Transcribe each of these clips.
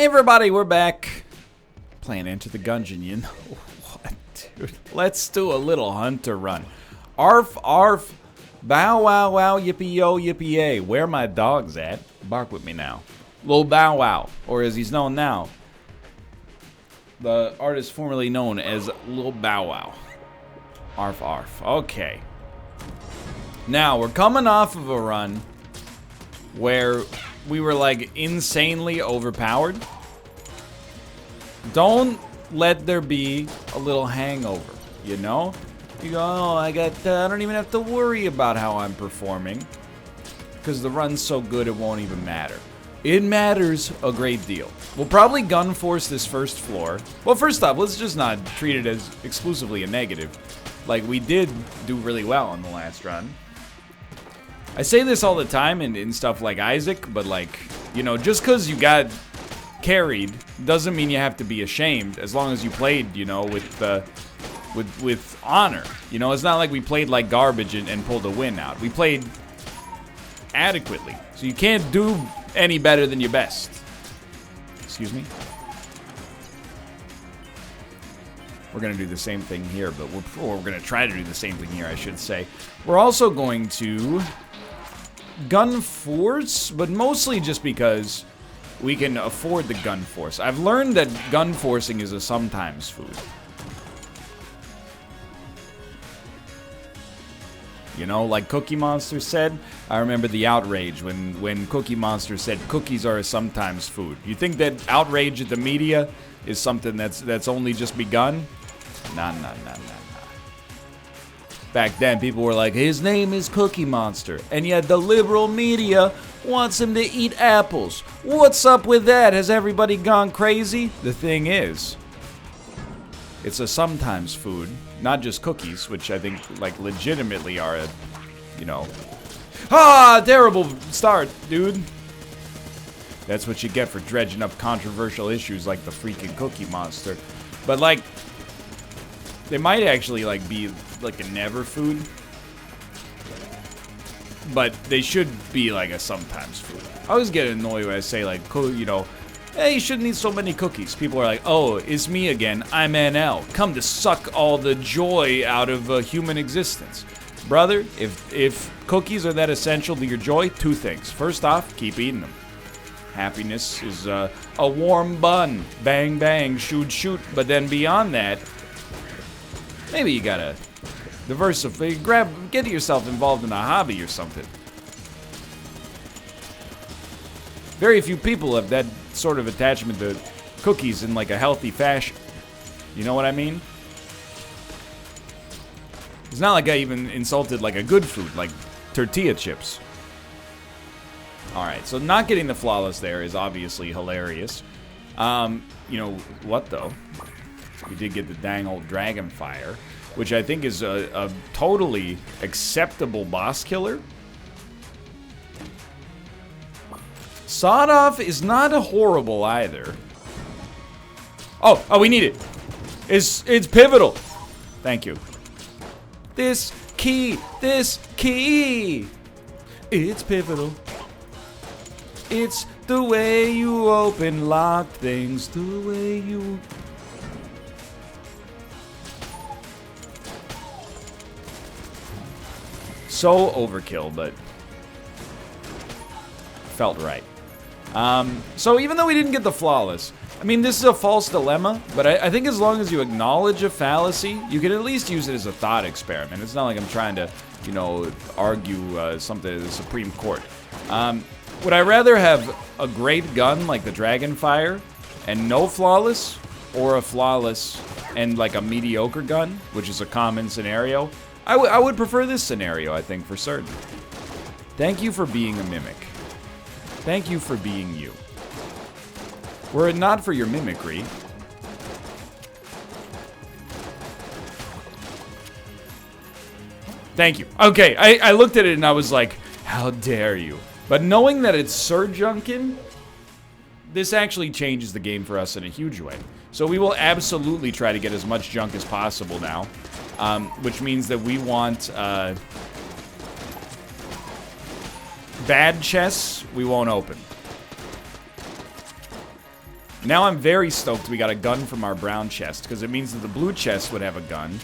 Hey everybody, we're back. Playing Enter the Gungeon. What, dude? Let's do a little hunter run. Arf, arf. Bow, wow, wow, yippee, yo, yippee, yay. Where my dogs at? Bark with me now. Lil Bow Wow, or as he's known now, the artist formerly known as Lil Bow Wow. Arf, arf. Okay. Now, we're coming off of a run where we were, like, insanely overpowered. Don't let there be a little hangover, you know? You go, oh, I don't even have to worry about how I'm performing, because the run's so good it won't even matter. It matters a great deal. We'll probably gun force this first floor. Well, first off, let's just not treat it as exclusively a negative. Like, we did do really well in the last run. I say this all the time in stuff like Isaac, but like, you know, just because you got carried doesn't mean you have to be ashamed, as long as you played, you know, with honor. You know, it's not like we played like garbage and pulled a win out. We played adequately. So you can't do any better than your best. Excuse me? We're going to do the same thing here, but we're going to try to do the same thing here, I should say. We're also going to gun force, but mostly just because we can afford the gun force. I've learned that gun forcing is a sometimes food. You know, like Cookie Monster said. I remember the outrage when Cookie Monster said cookies are a sometimes food. You think that outrage at the media is something that's only just begun? Nah. Back then, people were like, his name is Cookie Monster, and yet the liberal media wants him to eat apples. What's up with that? Has everybody gone crazy? The thing is, it's a sometimes food, not just cookies, which I think, like, legitimately are a, you know... Ah, terrible start, dude. That's what you get for dredging up controversial issues like the freaking Cookie Monster. But, like, they might actually, like, be, like, a never food. But they should be, like, a sometimes food. I always get annoyed when I say, like, you know, hey, you shouldn't eat so many cookies. People are like, oh, it's me again. I'm NL. Come to suck all the joy out of human existence. Brother, if cookies are that essential to your joy, two things. First off, keep eating them. Happiness is a warm bun. Bang, bang, shoot, shoot. But then beyond that, maybe you gotta diversify. Get yourself involved in a hobby or something. Very few people have that sort of attachment to cookies in like a healthy fashion. You know what I mean? It's not like I even insulted like a good food, like tortilla chips. Alright, so not getting the flawless there is obviously hilarious. You know what though? We did get the dang old dragon fire, which I think is a totally acceptable boss killer. Sawed-off is not horrible either. Oh, we need it. It's pivotal. Thank you. This key. It's pivotal. It's the way you open locked things, the way you... So overkill, but felt right. So even though we didn't get the flawless, I mean, this is a false dilemma, but I think as long as you acknowledge a fallacy, you can at least use it as a thought experiment. It's not like I'm trying to, you know, argue something to the Supreme Court. Would I rather have a great gun like the Dragonfire and no flawless, or a flawless and like a mediocre gun, which is a common scenario? I would prefer this scenario, I think, for certain. Thank you for being a mimic. Thank you for being you. Were it not for your mimicry, thank you. Okay, I looked at it and I was like, how dare you? But knowing that it's Sir Junkin, this actually changes the game for us in a huge way. So we will absolutely try to get as much junk as possible now, which means that we want bad chests we won't open. Now I'm very stoked we got a gun from our brown chest, because it means that the blue chest would have a gun.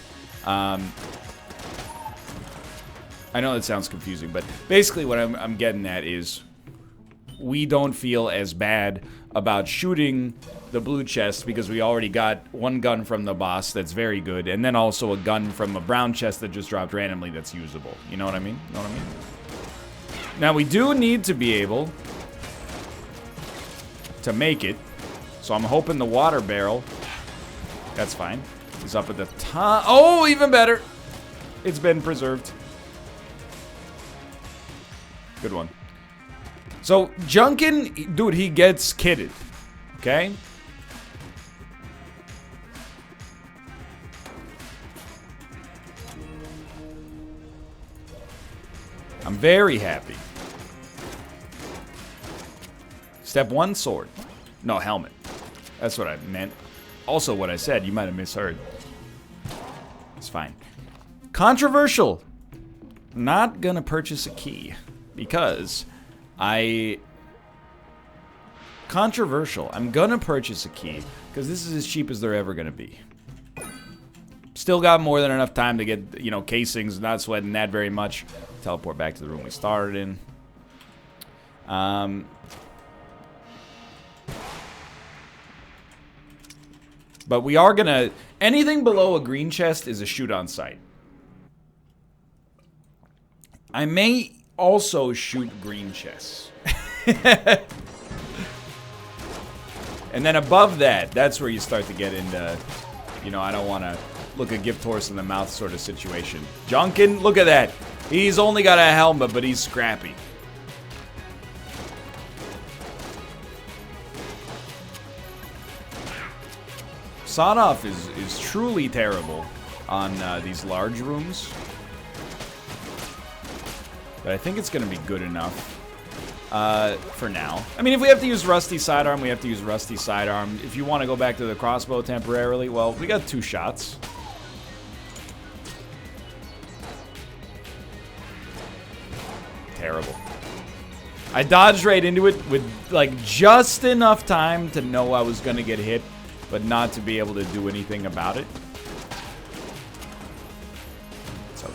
I know that sounds confusing, but basically what I'm getting at is we don't feel as bad about shooting the blue chest because we already got one gun from the boss that's very good, and then also a gun from a brown chest that just dropped randomly that's usable. You know what I mean? You know what I mean? Now we do need to be able to make it, so I'm hoping the water barrel, that's fine, is up at the top. Oh, even better. It's been preserved. Good one. So, Junkin, dude, he gets kitted. Okay? I'm very happy. Step 1, sword. No, helmet. That's what I meant. Also what I said, you might have misheard. It's fine. Controversial. Not gonna purchase a key. Because controversial. I'm gonna purchase a key because this is as cheap as they're ever gonna be. Still got more than enough time to get, you know, casings. Not sweating that very much. Teleport back to the room we started in. But we are gonna... Anything below a green chest is a shoot on sight. I may also shoot green chests. And then above that, that's where you start to get into, you know, I don't want to look a gift horse in the mouth sort of situation. Junkin, look at that. He's only got a helmet, but he's scrappy. Sawed-off is truly terrible on these large rooms. But I think it's going to be good enough for now. I mean, if we have to use Rusty Sidearm, we have to use Rusty Sidearm. If you want to go back to the crossbow temporarily, well, we got 2 shots. Terrible. I dodged right into it with, like, just enough time to know I was going to get hit, but not to be able to do anything about it.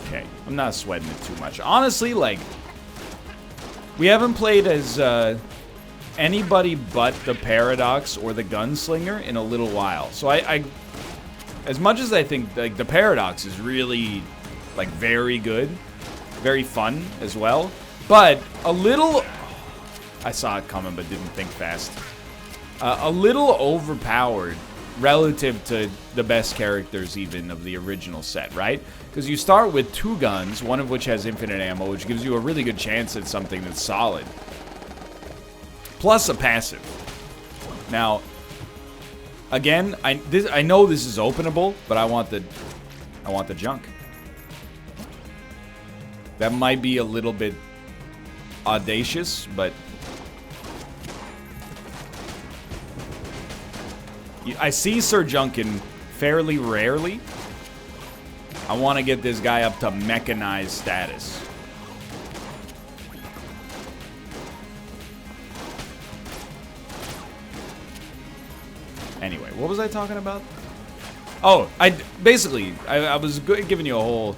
Okay, I'm not sweating it too much. Honestly, like, we haven't played as anybody but the Paradox or the Gunslinger in a little while. So I as much as I think like the Paradox is really like very good, very fun as well, but a little, I saw it coming but didn't think fast. A little overpowered relative to the best characters even of the original set, right? Because you start with 2 guns, one of which has infinite ammo, which gives you a really good chance at something that's solid. Plus a passive. Now, again, I know this is openable, but I want the junk. That might be a little bit audacious, but I see Sir Junkin fairly rarely. I want to get this guy up to mechanized status. Anyway, what was I talking about? Oh, I was giving you a whole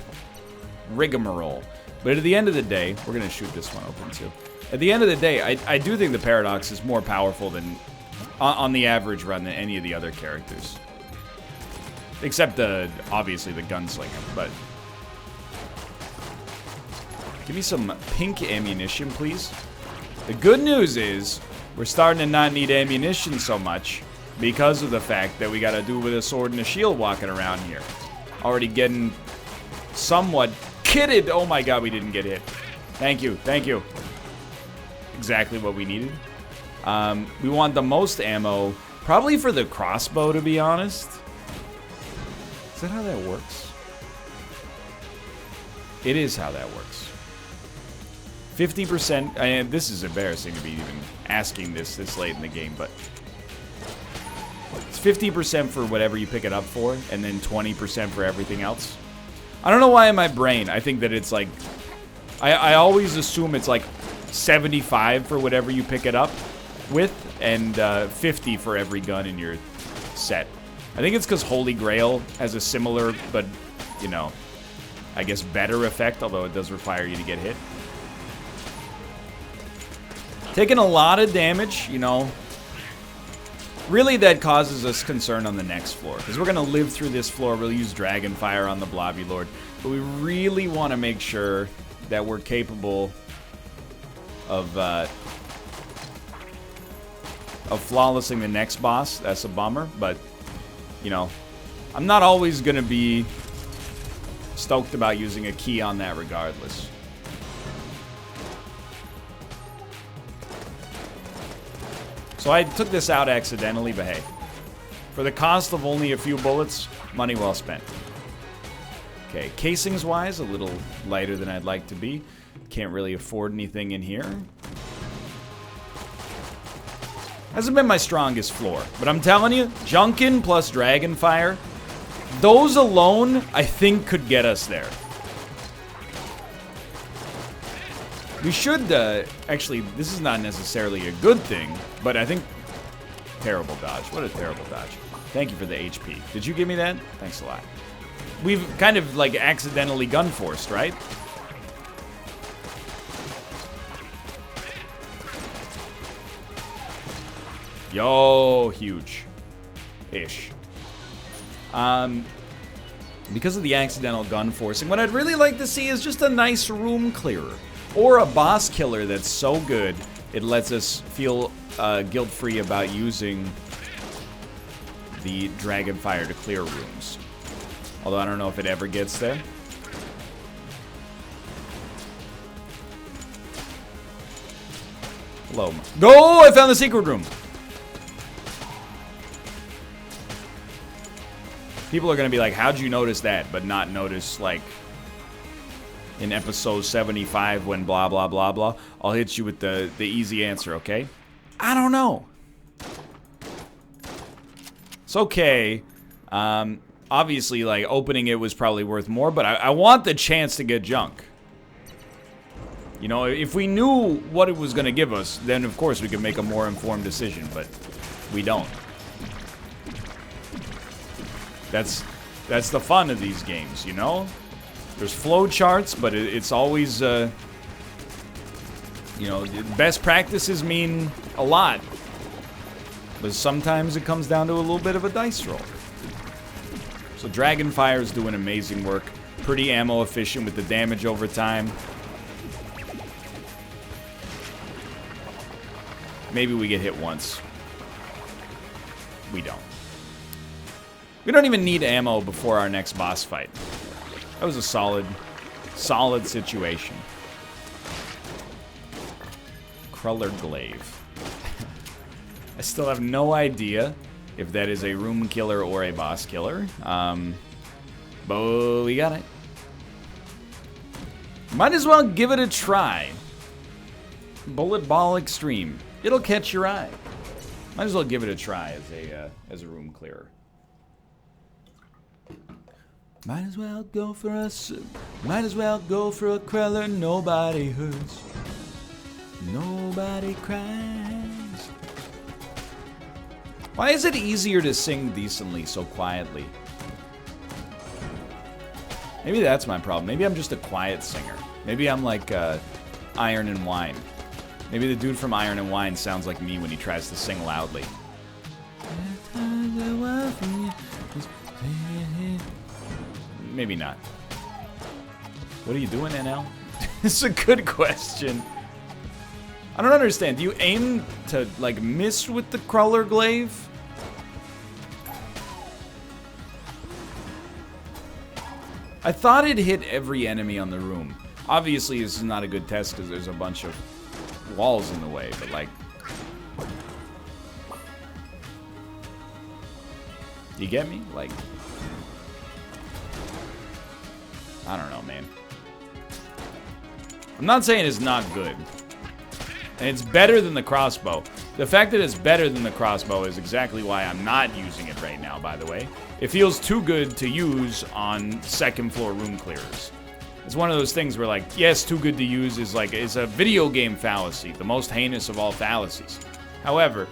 rigmarole. But at the end of the day, we're going to shoot this one open too. At the end of the day, I do think the Paradox is more powerful than, on the average run, than any of the other characters. Except, obviously, the Gunslinger, but... Give me some pink ammunition, please. The good news is, we're starting to not need ammunition so much because of the fact that we gotta do with a sword and a shield walking around here. Already getting somewhat kitted. Oh my god, we didn't get hit. Thank you, thank you. Exactly what we needed. We want the most ammo, probably for the crossbow, to be honest. Is that how that works? It is how that works. 50%, and this is embarrassing to be even asking this late in the game, but it's 50% for whatever you pick it up for, and then 20% for everything else. I don't know why in my brain I think that it's like, I always assume it's like 75 for whatever you pick it up with, and 50 for every gun in your set. I think it's because Holy Grail has a similar, but, you know, I guess better effect, although it does require you to get hit. Taking a lot of damage, you know. Really, that causes us concern on the next floor, because we're going to live through this floor. We'll use Dragon Fire on the Blobby Lord, but we really want to make sure that we're capable of flawlessing the next boss. That's a bummer, but, you know, I'm not always going to be stoked about using a key on that regardless. So I took this out accidentally, but hey. For the cost of only a few bullets, money well spent. Okay, casings-wise, a little lighter than I'd like to be. Can't really afford anything in here. Hasn't been my strongest floor, but I'm telling you, Junkin plus Dragonfire, those alone, I think, could get us there. We should, actually, this is not necessarily a good thing, but I think... Terrible dodge. What a terrible dodge. Thank you for the HP. Did you give me that? Thanks a lot. We've kind of, like, accidentally gun-forced, right? Yo, huge. Ish. Because of the accidental gun-forcing, what I'd really like to see is just a nice room clearer. Or a boss killer that's so good, it lets us feel guilt-free about using the Dragonfire to clear rooms. Although I don't know if it ever gets there. Hello. No, I found the secret room! People are going to be like, how'd you notice that, but not notice, like... in episode 75 when blah, blah, blah, blah. I'll hit you with the easy answer, okay? I don't know. It's okay. Obviously, like, opening it was probably worth more, but I want the chance to get junk. You know, if we knew what it was going to give us, then of course we could make a more informed decision, but we don't. That's the fun of these games, you know? There's flow charts, but it's always, you know, best practices mean a lot. But sometimes it comes down to a little bit of a dice roll. So Dragonfire is doing amazing work. Pretty ammo efficient with the damage over time. Maybe we get hit once. We don't. We don't even need ammo before our next boss fight. That was a solid situation. Cruller Glaive. I still have no idea if that is a room killer or a boss killer. But we got it. Might as well give it a try. Bullet Ball Extreme. It'll catch your eye. Might as well give it a try as a room clearer. Might as well go for us. Might as well go for a cruller. Nobody hurts. Nobody cries. Why is it easier to sing decently so quietly? Maybe that's my problem. Maybe I'm just a quiet singer. Maybe I'm like Iron and Wine. Maybe the dude from Iron and Wine sounds like me when he tries to sing loudly. Maybe not. What are you doing, NL? It's a good question. I don't understand. Do you aim to, like, miss with the Cruller Glaive? I thought it hit every enemy on the room. Obviously, this is not a good test because there's a bunch of walls in the way, but, like... You get me? Like... I don't know, man. I'm not saying it's not good. And it's better than the crossbow. The fact that it's better than the crossbow is exactly why I'm not using it right now, by the way. It feels too good to use on second floor room clearers. It's one of those things where, like, yes, too good to use is like, it's a video game fallacy, the most heinous of all fallacies. However,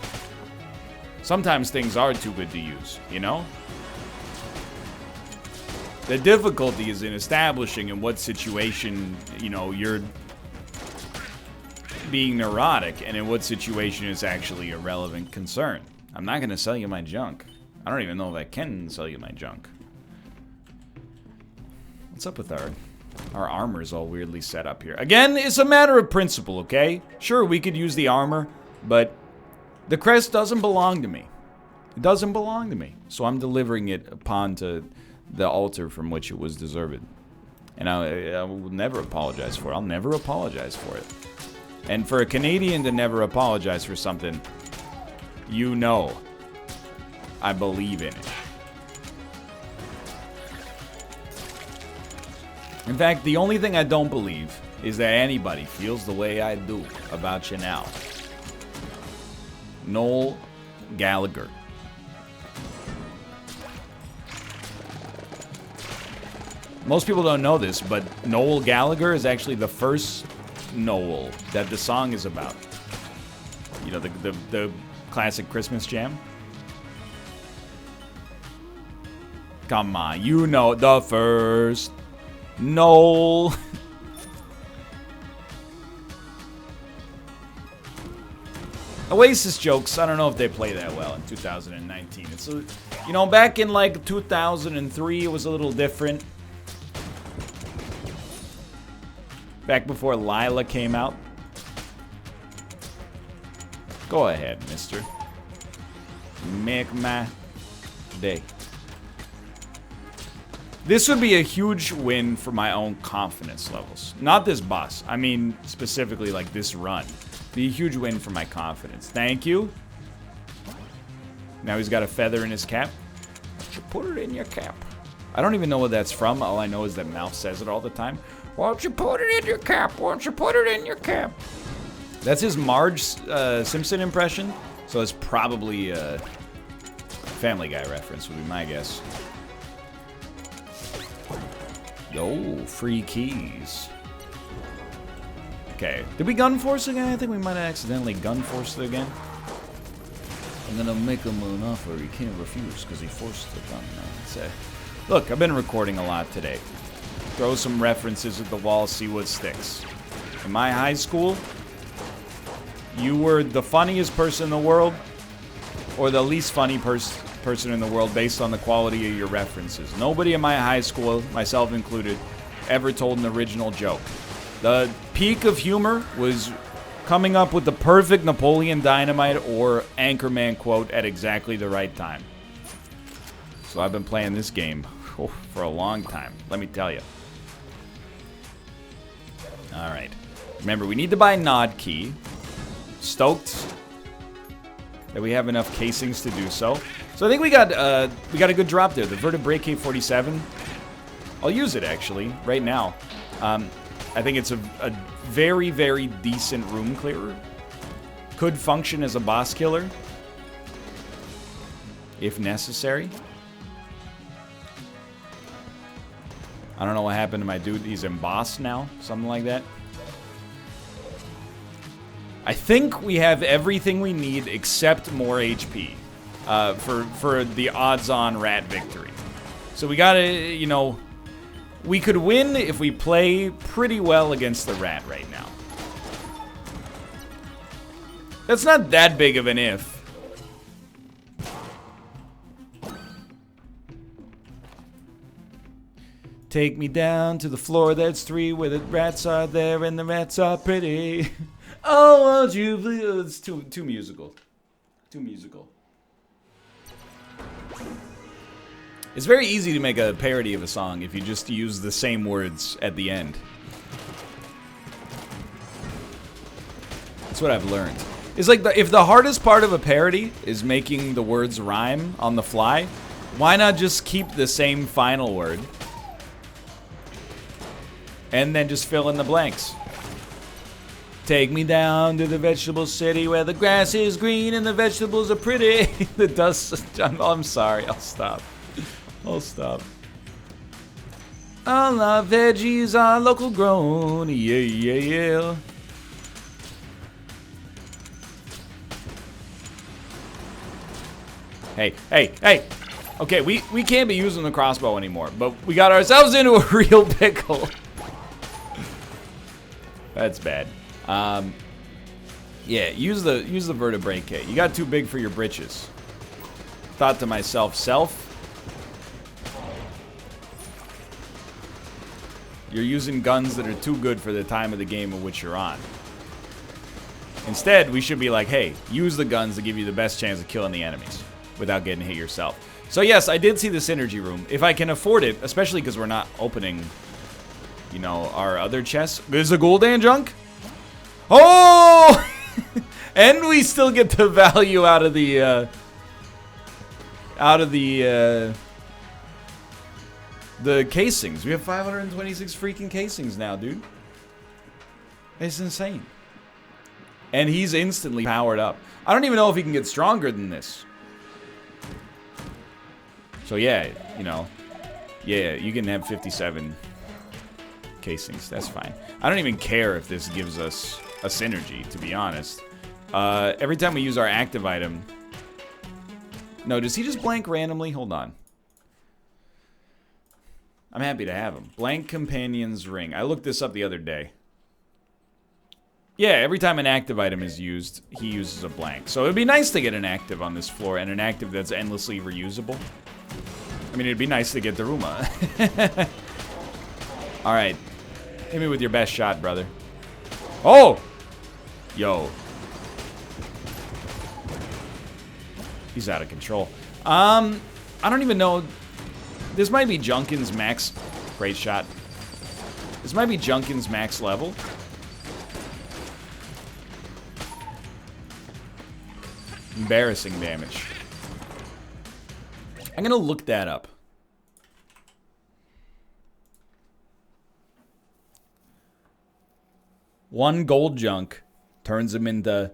sometimes things are too good to use, you know? The difficulty is in establishing in what situation, you know, you're being neurotic and in what situation is actually a relevant concern. I'm not going to sell you my junk. I don't even know if I can sell you my junk. What's up with our armor's all weirdly set up here? Again, it's a matter of principle, okay? Sure, we could use the armor, but the crest doesn't belong to me. It doesn't belong to me. So I'm delivering it upon to the altar from which it was deserved. And I will never apologize for it. I'll never apologize for it. And for a Canadian to never apologize for something, you know I believe in it. In fact, the only thing I don't believe is that anybody feels the way I do about you now. Noel Gallagher. Most people don't know this, but Noel Gallagher is actually the first Noel that the song is about. You know, the classic Christmas jam? Come on, you know, the first Noel. Oasis jokes, I don't know if they play that well in 2019. It's, you know, back in like 2003, it was a little different. Back before Lila came out. Go ahead, mister. Make my day. This would be a huge win for my own confidence levels. Not this boss. I mean, specifically like this run. Be a huge win for my confidence. Thank you. Now he's got a feather in his cap. Why don't you put it in your cap? I don't even know what that's from. All I know is that Mouth says it all the time. Why don't you put it in your cap? Why don't you put it in your cap? That's his Marge Simpson impression. So it's probably a Family Guy reference would be my guess. Yo, free keys. Okay. Did we gun force again? I think we might have accidentally gun forced it again. I'm gonna make him an offer he can't refuse because he forced the gun. Say, look, I've been recording a lot today. Throw some references at the wall, see what sticks. In my high school, you were the funniest person in the world or the least funny person in the world based on the quality of your references. Nobody in my high school, myself included, ever told an original joke. The peak of humor was coming up with the perfect Napoleon Dynamite or Anchorman quote at exactly the right time. So I've been playing this game for a long time, let me tell you. Alright. Remember, we need to buy Nod Key. Stoked that we have enough casings to do so. So I think we got a good drop there. The Vertebrae K-47. I'll use it, actually, right now. I think it's a very, very decent room clearer. Could function as a boss killer, if necessary. I don't know what happened to my dude. He's embossed now. Something like that. I think we have everything we need except more HP for the odds-on rat victory. So we gotta, you know, we could win if we play pretty well against the rat right now. That's not that big of an if. Take me down to the floor that's 3 where the rats are there and the rats are pretty. Oh, won't you please? It's too musical. Too musical. It's very easy to make a parody of a song if you just use the same words at the end. That's what I've learned. It's like if the hardest part of a parody is making the words rhyme on the fly, why not just keep the same final word and then just fill in the blanks? Take me down to the vegetable city where the grass is green and the vegetables are pretty. The dust. I'm sorry. I'll stop. I'll stop. All our veggies are local grown. Yeah, yeah, yeah. Hey, hey, hey! Okay, we can't be using the crossbow anymore, but we got ourselves into a real pickle. That's bad. Yeah, use the vertebrae kit. You got too big for your britches. Thought to myself, you're using guns that are too good for the time of the game of which you're on. Instead, we should be like, hey, use the guns to give you the best chance of killing the enemies without getting hit yourself. So yes, I did see the synergy room. If I can afford it, especially because we're not opening, you know, our other chests. There's a Gungeon junk? Oh! And we still get the value out of the casings. We have 526 freaking casings now, dude. It's insane. And he's instantly powered up. I don't even know if he can get stronger than this. So yeah, you know. Yeah, you can have 57 casings. That's fine. I don't even care if this gives us a synergy, to be honest. Every time we use our active item... No, does he just blank randomly? Hold on. I'm happy to have him. Blank Companion's Ring. I looked this up the other day. Yeah, every time an active item is used, he uses a blank. So it'd be nice to get an active on this floor, and an active that's endlessly reusable. I mean, it'd be nice to get the Ruma. Alright. Hit me with your best shot, brother. Oh! Yo. He's out of control. I don't even know. This might be Junkin's max. Great shot. This might be Junkin's max level. Embarrassing damage. I'm gonna look that up. One gold junk turns him into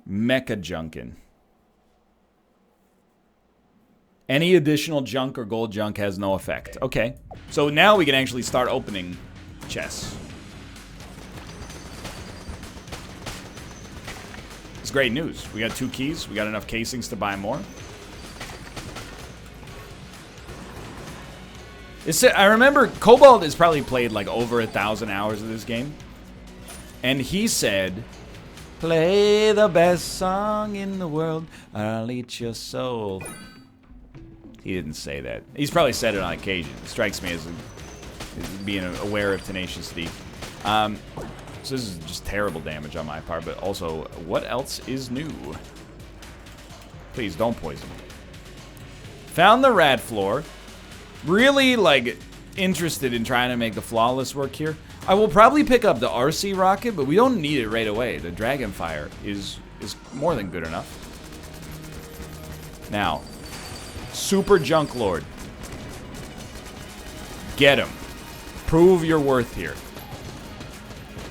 Mecha Junkin. Any additional junk or gold junk has no effect. Okay. So now we can actually start opening chests. It's great news. We got 2 keys. We got enough casings to buy more. I remember Cobalt has probably played like over 1,000 hours of this game. And he said, play the best song in the world, I'll eat your soul. He didn't say that. He's probably said it on occasion. It strikes me as being aware of Tenacious D. So this is just terrible damage on my part, but also, what else is new? Please, don't poison me. Found the rat floor. Really, like, interested in trying to make the flawless work here. I will probably pick up the RC rocket, but we don't need it right away. The Dragonfire is more than good enough. Now, Super Junk Lord. Get him. Prove your worth here.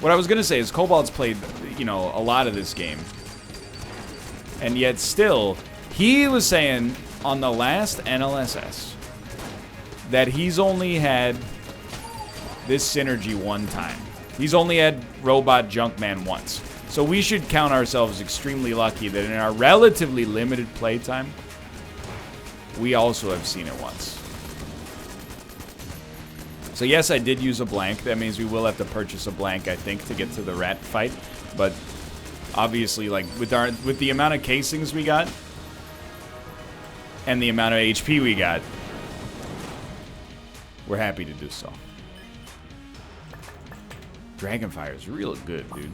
What I was gonna say is Cobalt's played, you know, a lot of this game. And yet still, he was saying on the last NLSS that he's only had this synergy one time. He's only had Robot Junkman once. So we should count ourselves extremely lucky that in our relatively limited playtime, we also have seen it once. So yes, I did use a blank. That means we will have to purchase a blank, I think, to get to the rat fight. But obviously, like with the amount of casings we got and the amount of HP we got, we're happy to do so. Dragonfire is real good, dude.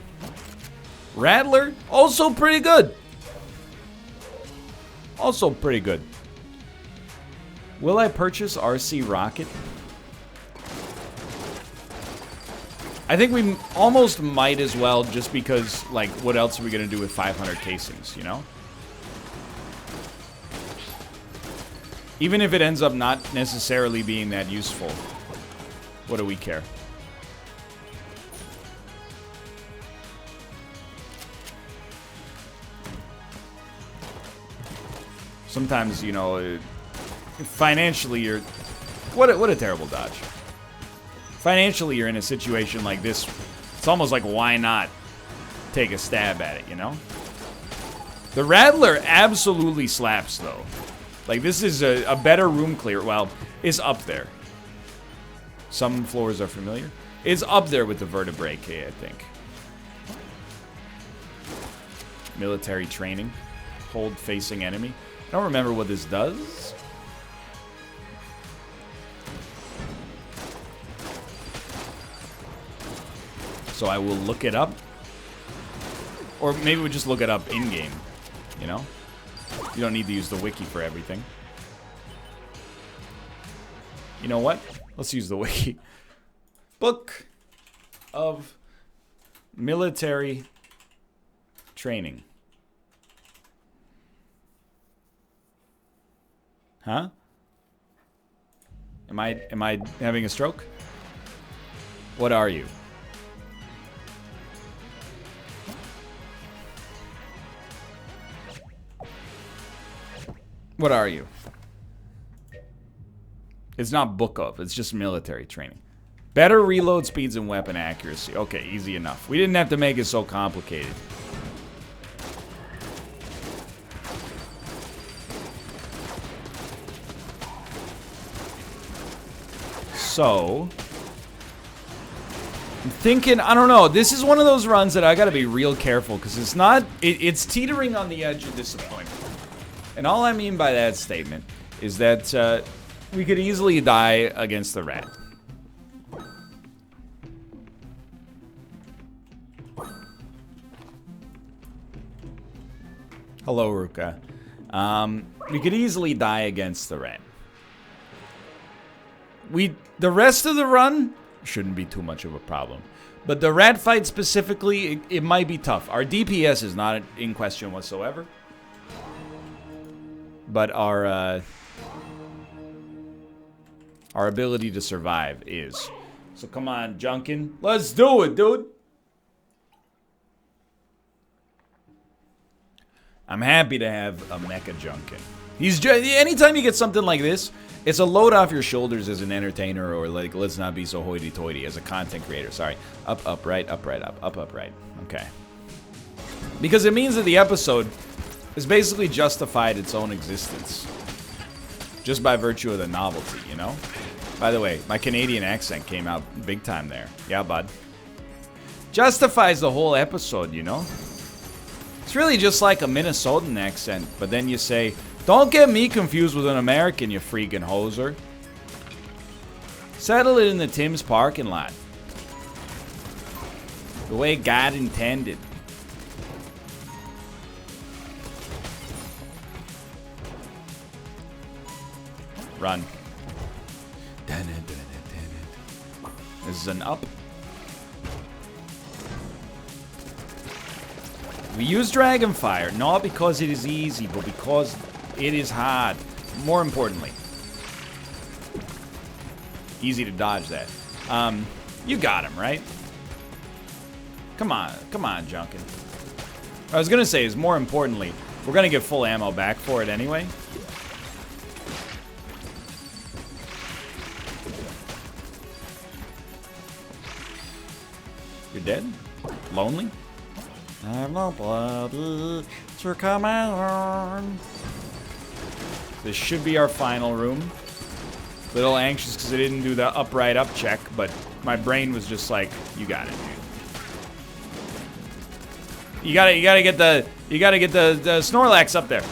Rattler, also pretty good. Also pretty good. Will I purchase RC Rocket? I think we almost might as well, just because, like, what else are we going to do with 500 casings, you know? Even if it ends up not necessarily being that useful, what do we care? Sometimes, you know, financially you're... What a terrible dodge. Financially you're in a situation like this, it's almost like, why not take a stab at it, you know? The Rattler absolutely slaps, though. Like, this is a better room clear. Well, it's up there. Some floors are familiar. It's up there with the Vertebrae K, I think. Military training. Hold facing enemy. I don't remember what this does. So I will look it up. Or maybe we'll just look it up in-game. You know? You don't need to use the wiki for everything. You know what? Let's use the wiki. Book of Military Training. Huh? Am I having a stroke? What are you? What are you? It's not book of, it's just military training. Better reload speeds and weapon accuracy. Okay, easy enough. We didn't have to make it so complicated. So, I'm thinking, I don't know, this is one of those runs that I gotta be real careful because it's not, it's teetering on the edge of disappointment. And all I mean by that statement is that we could easily die against the rat. Hello, Ruka. We could easily die against the rat. The rest of the run shouldn't be too much of a problem. But the rat fight specifically, it might be tough. Our DPS is not in question whatsoever. But our ability to survive is. So come on, Junkin. Let's do it, dude. I'm happy to have a Mecha Junkin. He's just, anytime you get something like this, it's a load off your shoulders as an entertainer, or like, let's not be so hoity-toity as a content creator. Sorry. Up, up, right, up, right, up, right. Okay. Because it means that the episode has basically justified its own existence. Just by virtue of the novelty, you know? By the way, my Canadian accent came out big time there. Yeah, bud. Justifies the whole episode, you know? It's really just like a Minnesotan accent, but then you say, don't get me confused with an American, you freaking hoser. Settle it in the Tim's parking lot. The way God intended. Run. This is an up. We use Dragonfire, not because it is easy, but because it is hard. More importantly. Easy to dodge that. You got him, right? Come on, Junkin. I was gonna say is more importantly, we're gonna get full ammo back for it anyway. You're dead? Lonely? I have no blood to come on. This should be our final room. Little anxious because I didn't do the upright up check, but my brain was just like, you got it, dude. You gotta get the Snorlax up there.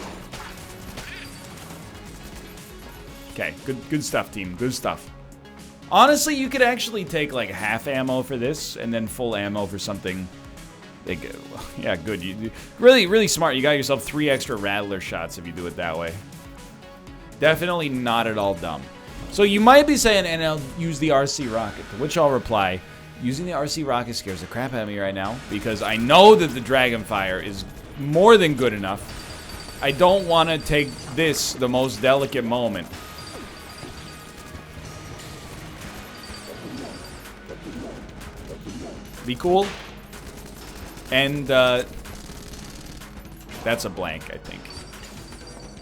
Okay, good stuff, team. Good stuff. Honestly, you could actually take like half ammo for this and then full ammo for something. Yeah, good. You really smart. You got yourself 3 extra Rattler shots if you do it that way. Definitely not at all dumb. So you might be saying, and I'll use the RC rocket, to which I'll reply, using the RC rocket scares the crap out of me right now because I know that the Dragonfire is more than good enough. I don't want to take this, the most delicate moment. Be cool. And that's a blank, I think.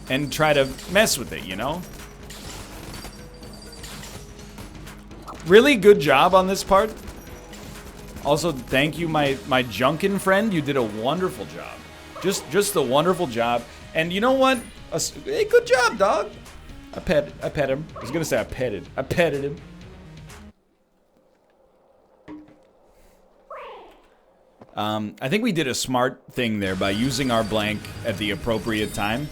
And try to mess with it, you know? Really good job on this part. Also, thank you, my Junkin friend. You did a wonderful job. Just a wonderful job. And you know what? Hey, good job, dog. I pet him. I was gonna say I petted him. I think we did a smart thing there by using our blank at the appropriate time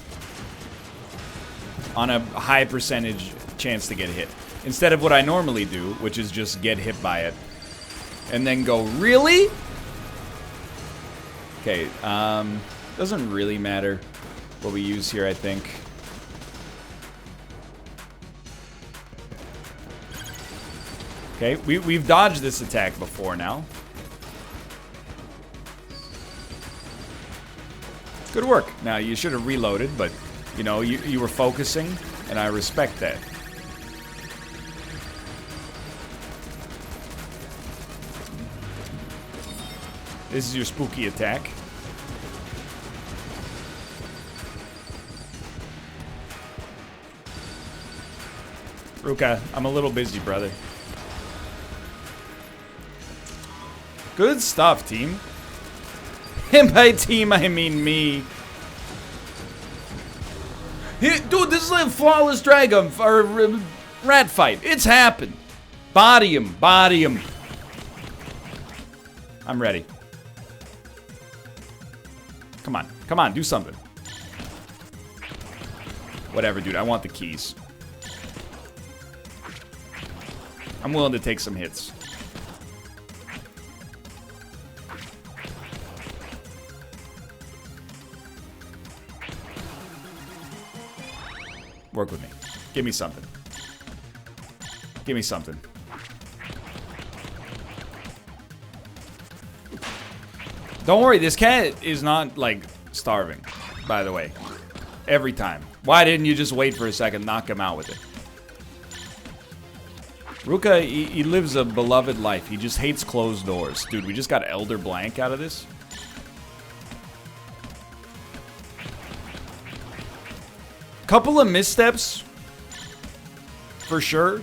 on a high percentage chance to get hit. Instead of what I normally do, which is just get hit by it. And then go, really? Okay, doesn't really matter what we use here, I think. Okay, we've dodged this attack before now. Good work. Now, you should have reloaded, but, you know, you were focusing, and I respect that. This is your spooky attack. Ruka, I'm a little busy, brother. Good stuff, team. And by team, I mean me. Dude, this is like a flawless dragon or rat fight. It's happened. Body him, body him. I'm ready. Come on, do something. Whatever, dude, I want the keys. I'm willing to take some hits. Work with me. Give me something. Give me something. Don't worry, this cat is not, like, starving, by the way. Every time. Why didn't you just wait for a second, knock him out with it? Ruka, he lives a beloved life. He just hates closed doors. Dude, we just got Elder Blank out of this. Couple of missteps, for sure,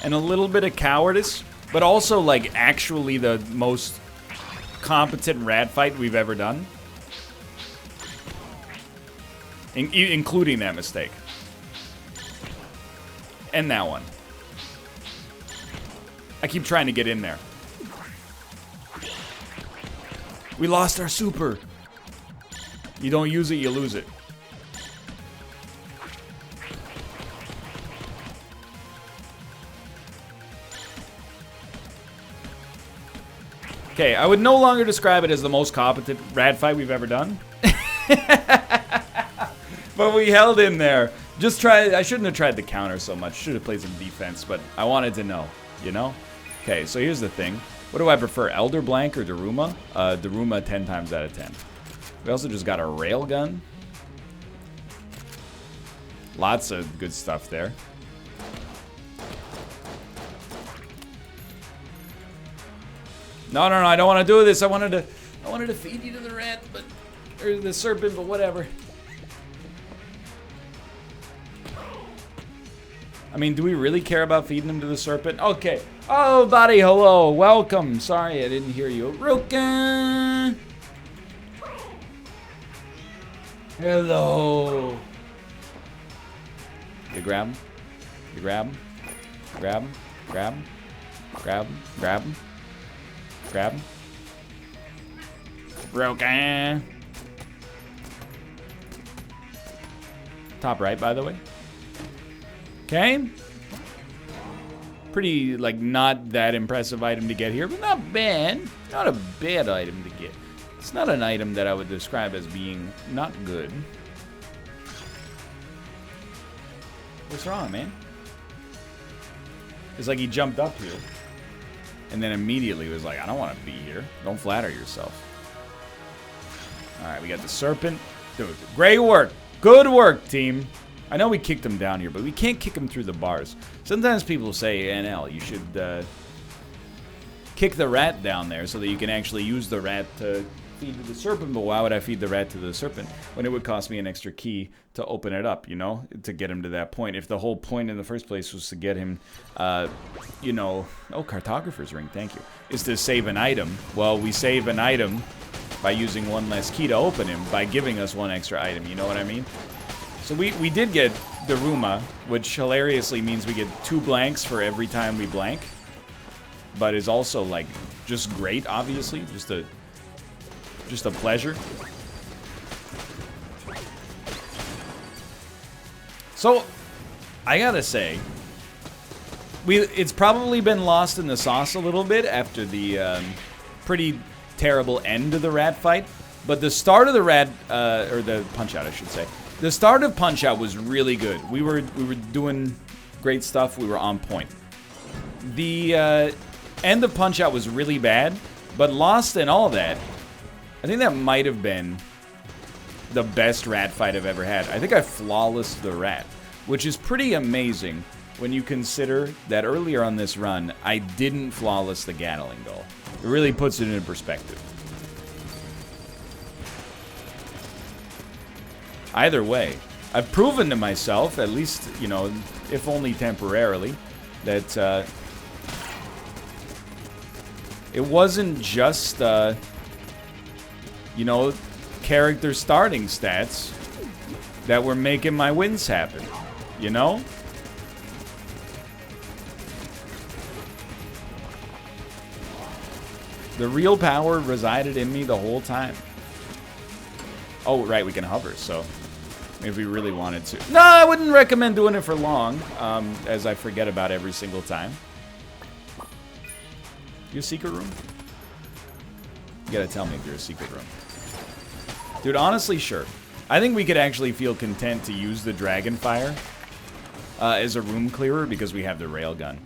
and a little bit of cowardice, but also, like, actually the most competent rat fight we've ever done. Including that mistake. And that one. I keep trying to get in there. We lost our super. You don't use it, you lose it. Okay, I would no longer describe it as the most competent rad fight we've ever done. But we held in there. Just try. I shouldn't have tried the counter so much. Should have played some defense, but I wanted to know, you know? Okay, so here's the thing. What do I prefer, Elder Blank or Daruma? Daruma 10 times out of 10. We also just got a railgun. Lots of good stuff there. No, I don't want to do this. I wanted to feed you to the rat, but or the serpent, but whatever. I mean, do we really care about feeding him to the serpent? Okay. Oh, buddy, hello, welcome. Sorry, I didn't hear you. Ruka. Hello. You grab him. You grab him. Grab him. Grab him. Grab him. Grab him. Grab him. Broken. Top right, by the way. Okay. Pretty, like, not that impressive item to get here, but not bad. Not a bad item to get. It's not an item that I would describe as being not good. What's wrong, man? It's like he jumped up here. And then immediately was like, I don't want to be here. Don't flatter yourself. Alright, we got the serpent. Dude, great work. Good work, team. I know we kicked him down here, but we can't kick him through the bars. Sometimes people say, NL, you should kick the rat down there so that you can actually use the rat to feed to the serpent. But why would I feed the rat to the serpent when it would cost me an extra key to open it up, you know, to get him to that point? If the whole point in the first place was to get him, you know, oh, cartographer's ring, thank you, is to save an item. Well, we save an item by using one less key to open him by giving us one extra item, you know what I mean? So we did get Daruma, which hilariously means we get 2 blanks for every time we blank. But is also, like, just great, obviously. Just a pleasure. So, I gotta say, it's probably been lost in the sauce a little bit after the pretty terrible end of the rat fight. But the start of the rat, or the Punch-Out, I should say. The start of Punch-Out was really good. We were doing great stuff. We were on point. The end of Punch-Out was really bad, but Lost and all that, I think that might have been the best rat fight I've ever had. I think I flawlessed the rat, which is pretty amazing when you consider that earlier on this run, I didn't flawless the Gatling Gull. It really puts it into perspective. Either way, I've proven to myself, at least, you know, if only temporarily, that it wasn't just, you know, character starting stats that were making my wins happen, you know? The real power resided in me the whole time. Oh, right, we can hover, so if we really wanted to. No, I wouldn't recommend doing it for long, as I forget about every single time. You a secret room? You gotta tell me if you're a secret room. Dude, honestly, sure. I think we could actually feel content to use the Dragonfire as a room clearer because we have the railgun.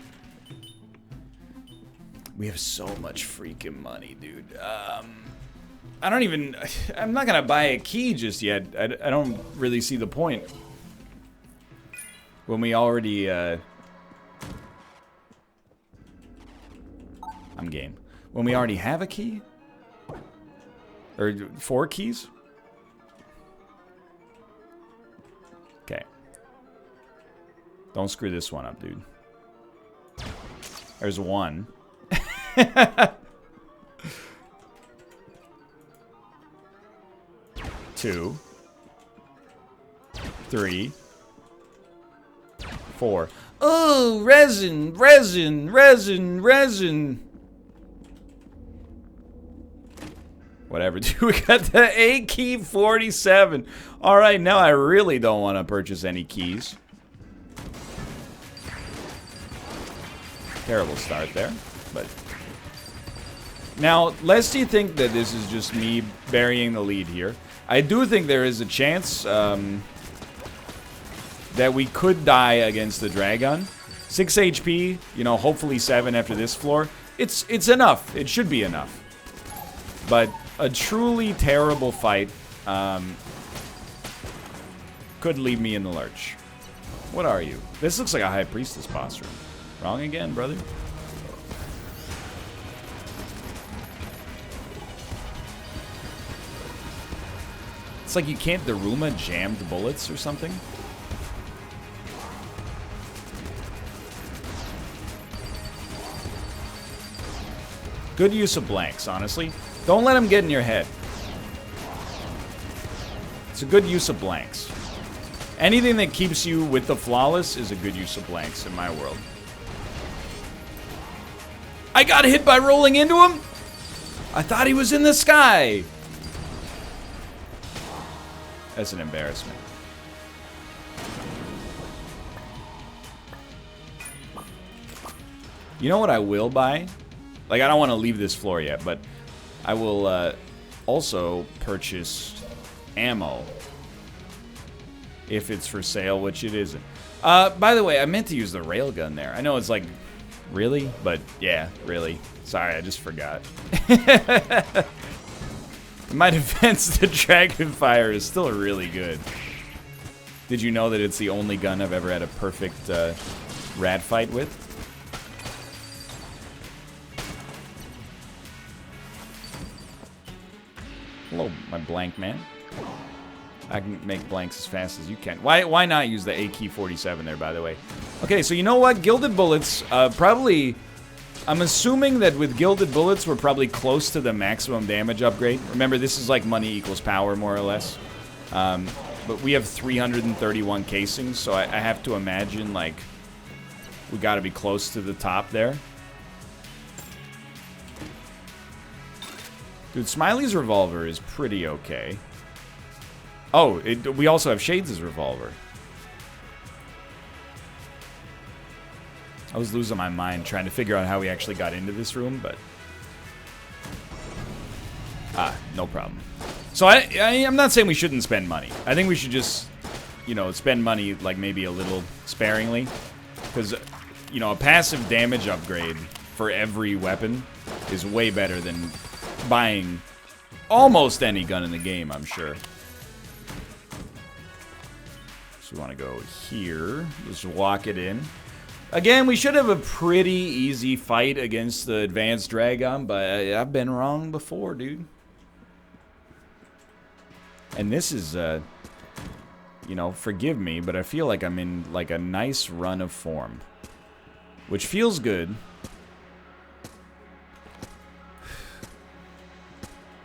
We have so much freaking money, dude. I don't even... I'm not gonna buy a key just yet. I don't really see the point. When we already... I'm game. When we already have a key? Or 4 keys? Okay. Don't screw this one up, dude. There's 1. 2, 3, 4. Oh, resin, resin, resin, resin. Whatever, dude. We got the A key 47. All right, now I really don't want to purchase any keys. Terrible start there, but now, lest you think that this is just me burying the lead here, I do think there is a chance that we could die against the Dragon. 6 HP, you know, hopefully 7 after this floor. It's enough. It should be enough. But a truly terrible fight could leave me in the lurch. What are you? This looks like a High Priestess boss room. Wrong again, brother. It's like you can't Daruma jammed bullets or something. Good use of blanks, honestly. Don't let them get in your head. It's a good use of blanks. Anything that keeps you with the flawless is a good use of blanks in my world. I got hit by rolling into him? I thought he was in the sky. That's an embarrassment. You know what I will buy? Like, I don't want to leave this floor yet, but I will also purchase ammo. If it's for sale, which it isn't. By the way, I meant to use the railgun there. I know it's like, really? But yeah, really. Sorry, I just forgot. In my defense, the Dragonfire is still really good. Did you know that it's the only gun I've ever had a perfect rat fight with? Hello, my blank man. I can make blanks as fast as you can. Why not use the AK-47 there, by the way? Okay, so you know what? Gilded Bullets probably I'm assuming that with gilded bullets, we're probably close to the maximum damage upgrade. Remember, this is like money equals power, more or less. But we have 331 casings, so I have to imagine, like, we got to be close to the top there. Dude, Smiley's revolver is pretty okay. Oh, we also have Shades' revolver. I was losing my mind trying to figure out how we actually got into this room, but... no problem. So I'm not saying we shouldn't spend money. I think we should just, you know, spend money, like, maybe a little sparingly. Because, you know, a passive damage upgrade for every weapon is way better than buying almost any gun in the game, I'm sure. So we want to go here. Just walk it in. Again, we should have a pretty easy fight against the advanced Dragon, but I've been wrong before, dude. And this is, you know, forgive me, but I feel like I'm in, like, a nice run of form. Which feels good.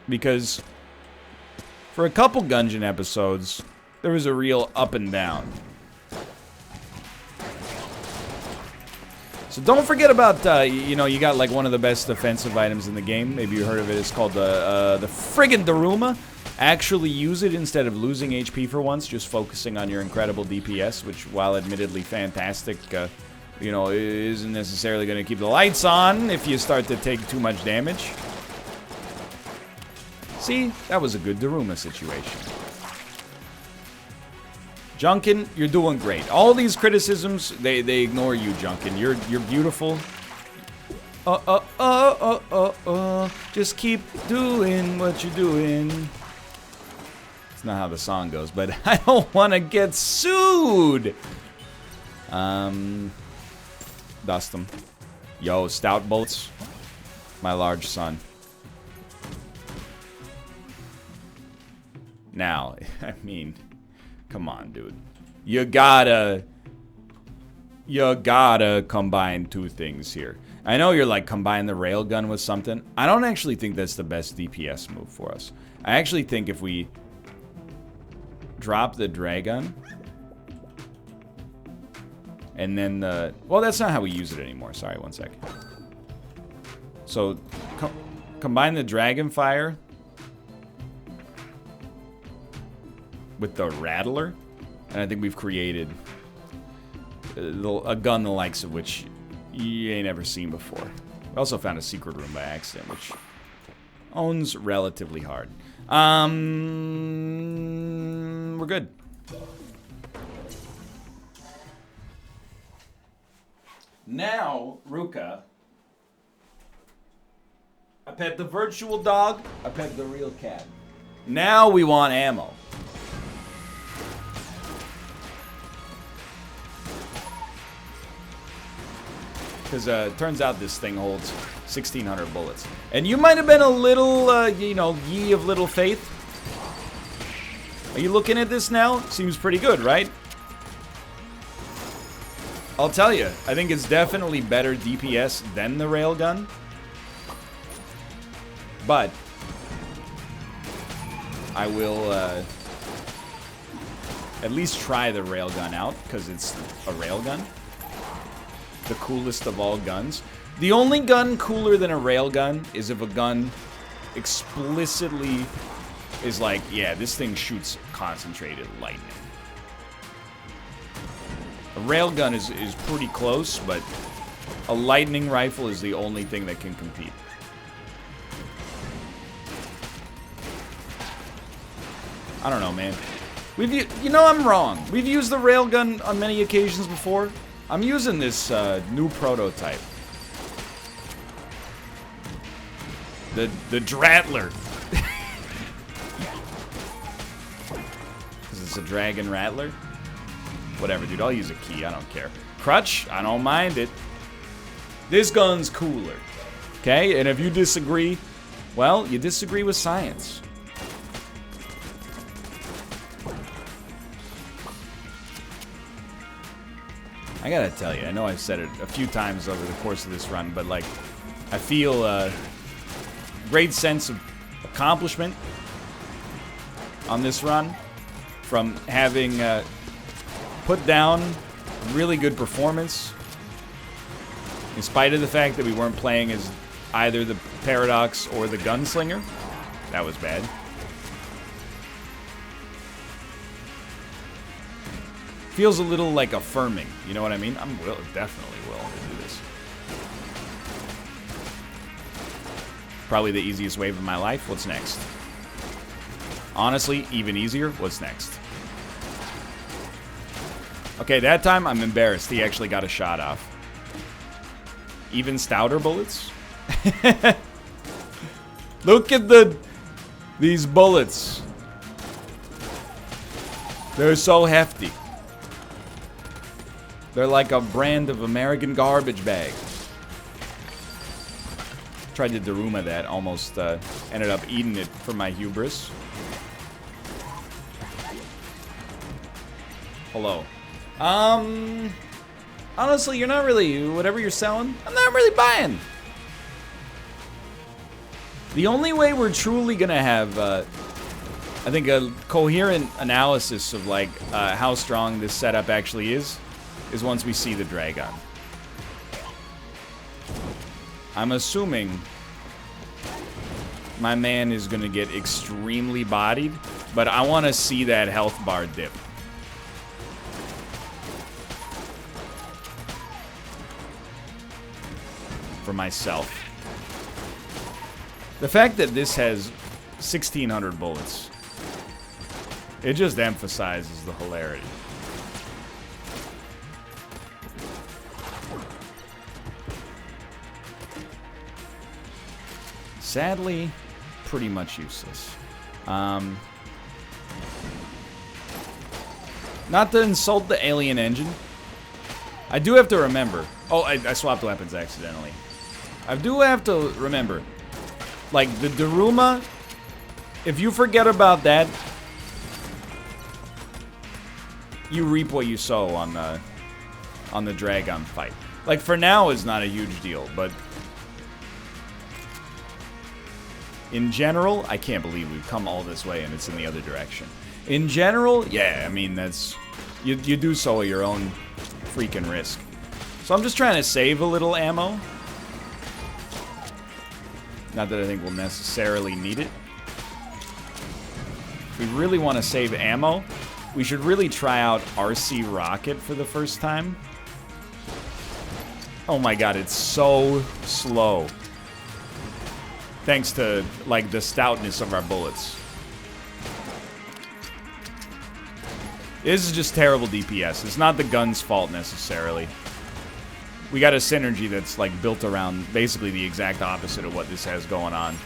Because for a couple Gungeon episodes, there was a real up and down. So don't forget about, you know, you got like one of the best defensive items in the game. Maybe you heard of it. It's called the friggin' Daruma. Actually use it instead of losing HP for once, just focusing on your incredible DPS, which, while admittedly fantastic, you know, isn't necessarily going to keep the lights on if you start to take too much damage. See, that was a good Daruma situation. Junkin, you're doing great. All these criticisms, they ignore you, Junkin. You're beautiful. Just keep doing what you're doing. It's not how the song goes, but I don't want to get sued. Dust them. Yo, stout bullets. My large son. Now, I mean... Come on, dude. You gotta combine two things here. I know you're like, combine the railgun with something. I don't actually think that's the best DPS move for us. I actually think if we drop the Dragon, and then the... Well, that's not how we use it anymore. Sorry, one second. So, combine the Dragon Fire with the Rattler, and I think we've created a gun the likes of which you ain't ever seen before. We also found a secret room by accident, which owns relatively hard. We're good. Now, Ruka, I pet the virtual dog, I pet the real cat. Now we want ammo. Because it turns out this thing holds 1,600 bullets. And you might have been a little, you know, ye of little faith. Are you looking at this now? Seems pretty good, right? I'll tell you, I think it's definitely better DPS than the railgun. But I will at least try the railgun out, because it's a railgun. The coolest of all guns. The only gun cooler than a railgun is if a gun explicitly is like, yeah, this thing shoots concentrated lightning. A railgun is pretty close, but a lightning rifle is the only thing that can compete. I don't know, man. You know, I'm wrong. We've used the railgun on many occasions before. I'm using this new prototype. The Drattler. Because it's a Dragon Rattler. Whatever, dude. I'll use a key. I don't care. Crutch? I don't mind it. This gun's cooler. Okay? And if you disagree, well, you disagree with science. I gotta tell you, I know I've said it a few times over the course of this run, but like, I feel a great sense of accomplishment on this run from having put down a really good performance in spite of the fact that we weren't playing as either the Paradox or the Gunslinger. That was bad. Feels a little like affirming, you know what I mean? I'm definitely willing to do this. Probably the easiest wave of my life. What's next? Honestly, even easier. What's next? Okay, that time I'm embarrassed. He actually got a shot off. Even stouter bullets? Look at these bullets. They're so hefty. They're like a brand of American garbage bag. Tried to Daruma that, almost ended up eating it for my hubris. Hello. Honestly, you're not really, whatever you're selling, I'm not really buying. The only way we're truly gonna have, I think, a coherent analysis of like how strong this setup actually is once we see the Dragon. I'm assuming my man is gonna get extremely bodied, but I want to see that health bar dip. For myself. The fact that this has 1,600 bullets, it just emphasizes the hilarity. Sadly, pretty much useless. Not to insult the alien engine, I do have to remember. Oh, I swapped weapons accidentally. I do have to remember, like, the Daruma, if you forget about that, you reap what you sow on the Dragon fight. Like, for now, it's not a huge deal, but in general, I can't believe we've come all this way and it's in the other direction. In general, yeah, I mean, that's, you do so at your own freaking risk. So I'm just trying to save a little ammo. Not that I think we'll necessarily need it. If we really want to save ammo, we should really try out RC Rocket for the first time. Oh my god, it's so slow. Thanks to, like, the stoutness of our bullets. This is just terrible DPS. It's not the gun's fault necessarily. We got a synergy that's like built around basically the exact opposite of what this has going on.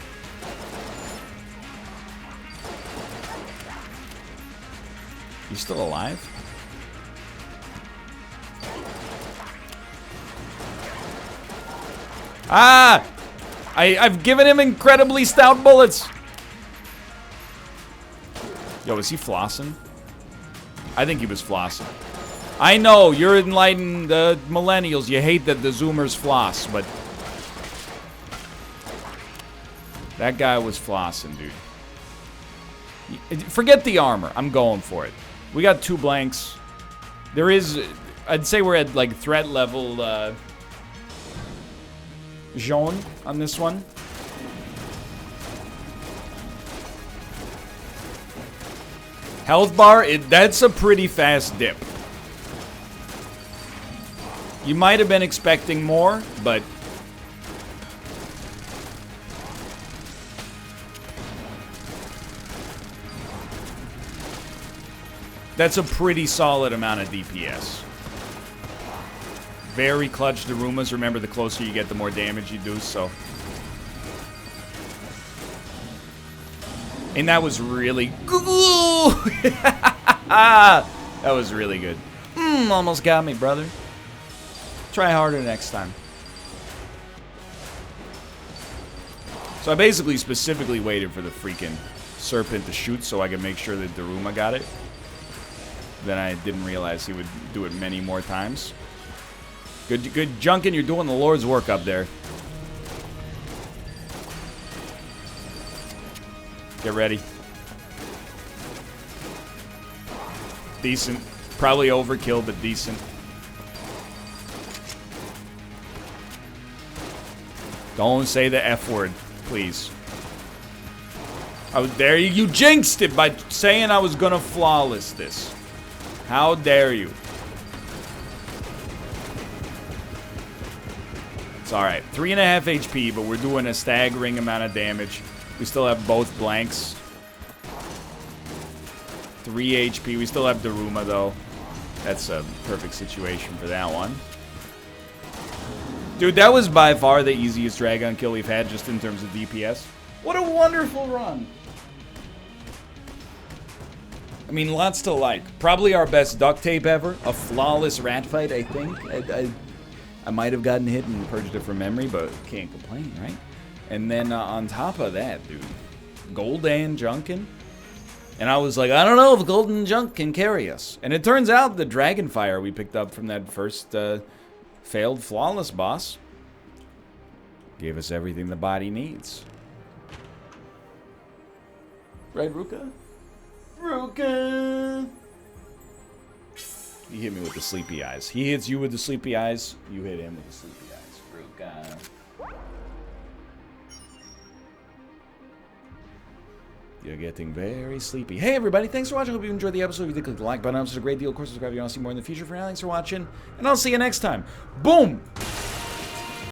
You still alive? Ah! I've given him incredibly stout bullets. Yo, is he flossing? I think he was flossing. I know, you're enlightened millennials. You hate that the Zoomers floss, but that guy was flossing, dude. Forget the armor. I'm going for it. We got 2 blanks. There is, I'd say we're at like threat level jaune on this one. Health bar, that's a pretty fast dip. You might have been expecting more, but that's a pretty solid amount of DPS. Very clutch Darumas. Remember, the closer you get, the more damage you do, so. And that was really good. That was really good. Almost got me, brother. Try harder next time. So I basically specifically waited for the freaking serpent to shoot so I could make sure that Daruma got it. Then I didn't realize he would do it many more times. Good, Junkin. You're doing the Lord's work up there. Get ready. Decent. Probably overkill, but decent. Don't say the F word, please. Oh, there you jinxed it by saying I was gonna flawless this. How dare you? It's alright. 3.5 HP, but we're doing a staggering amount of damage. We still have both blanks. 3 HP. We still have Daruma, though. That's a perfect situation for that one. Dude, that was by far the easiest Dragon kill we've had, just in terms of DPS. What a wonderful run. I mean, lots to like. Probably our best duct tape ever. A flawless rat fight, I think. I might have gotten hit and purged it from memory, but can't complain, right? And then on top of that, dude, Golden Junkin. And I was like, I don't know if Golden Junk can carry us. And it turns out the Dragonfire we picked up from that first failed flawless boss gave us everything the body needs. Right, Ruka? Ruka! He hit me with the sleepy eyes. He hits you with the sleepy eyes. You hit him with the sleepy eyes. Ruka. You're getting very sleepy. Hey, everybody. Thanks for watching. Hope you enjoyed the episode. If you did, click the like button. It's a great deal. Of course, subscribe if you want to see more in the future. For now, thanks for watching. And I'll see you next time. Boom!